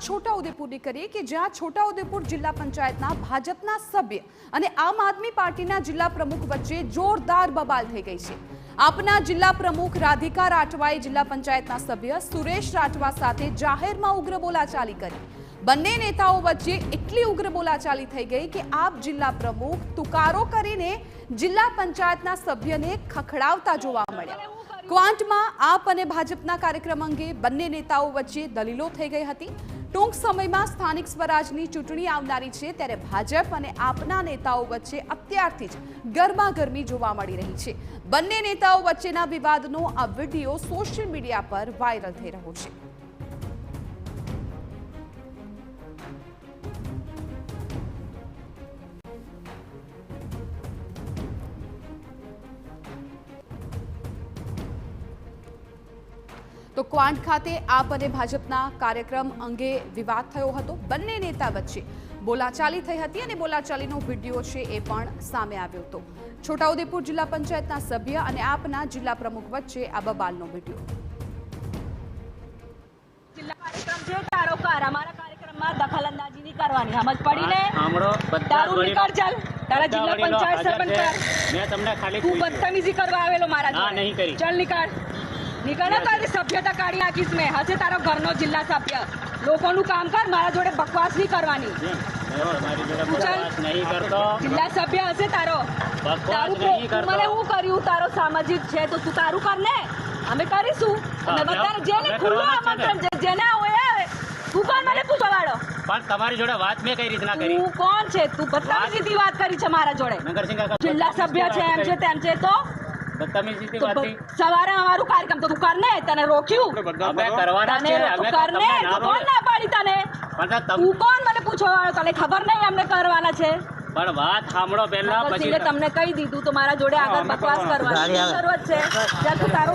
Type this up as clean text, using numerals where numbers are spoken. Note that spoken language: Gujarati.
છોટાઉદેપુરની કરીએ કે જ્યાં છોટાઉદેપુર જિલ્લા પંચાયતના ભાજપના સભ્ય અને આમ આદમી પાર્ટીના જિલ્લા પ્રમુખ વચ્ચે જોરદાર બબાલ થઈ ગઈ છે। આપના જિલ્લા પ્રમુખ રાધિકા રાઠવાએ જિલ્લા પંચાયતના સભ્ય સુરેશ રાઠવા સાથે જાહેરમાં ઉગ્ર બોલાચાલી કરી। બંને નેતાઓ વચ્ચે એટલી ઉગ્ર બોલાચાલી થઈ ગઈ કે આપ જિલ્લા પ્રમુખ તુકારો કરીને જિલ્લા પંચાયતના સભ્યને ખખડાવતા જોવા મળ્યા। ક્વાંટમાં આપ અને ભાજપના કાર્યક્રમ અંગે બંને નેતાઓ વચ્ચે દલીલો થઈ ગઈ હતી। ટૂંક સમયમાં સ્થાનિક સ્વરાજની ચૂંટણી આવનારી છે, ત્યારે ભાજપ અને આપના નેતાઓ વચ્ચે અત્યારથી જ ગરમાગરમી જોવા મળી રહી છે। બંને નેતાઓ વચ્ચેના વિવાદનો આ વિડીયો સોશિયલ મીડિયા પર વાયરલ થઈ રહ્યો છે। તો ક્વાંટ ખાતે આપ અને ભાજપના કાર્યક્રમ અંગે વિવાદ થયો હતો। બંને નેતા વચ્ચે બોલાચાલી થઈ હતી અને બોલાચાલીનો વિડીયો છે એ પણ સામે આવ્યો હતો। છોટાઉદેપુર જિલ્લા પંચાયતના સભ્ય અને આપના જિલ્લા પ્રમુખ વચ્ચે આ બબાલનો વિડીયો। જિલ્લા કાર્યક્રમ છે તારો કાર અમારા કાર્યક્રમમાં દખલઅંદાજી નહીં કરવાની, સમજ પડી ને? તારું નીકળ ચાલ, તારા જિલ્લા પંચાયત સરપંચ મેં તમને ખાલી તું બદતમીજી કરવા આવેલો મારા જોડે। નહીં કરી। ચાલ નીકળ નીકળ, તારી સભ્યતા કાઢી નાખીશ મેં। હશે તારો ઘરનો જિલ્લા સભ્ય, લોકોનું કામ કર, મારા જોડે બકવાસ નહીં કરવાની। જિલ્લા સભ્ય હશે તારો, મને હું કર્યું તારો સામાજિક છે તો તું તારું કર ને, અમે કરીશું। અમે બધા જેને ખુલ્લું આમંત્રણ છે, જેને હોય આવે। તું કોણ મને પૂછવા વાળો? પણ તમારી જોડે વાત મેં કઈ રીતના કરી? તું કોણ છે? તું બદતમીજીથી વાત કરી છે મારા જોડે। જિલ્લા સભ્ય છે એમ છે તેમ છે તો સવારે અમારું કાર્યક્રમ તો તું કર ને, તને રોક્યું? તું કર ને, કોણ ના પાડી તને? તું કોણ મને પૂછવા વાળો? તને ખબર નહીં અમને કરવાના છે? પણ વાત સાંભળો પહેલા, પછી તમને કહી દીધું તો મારા જોડે આગળ બકવાસ કરવાની જરૂરત છે। તારો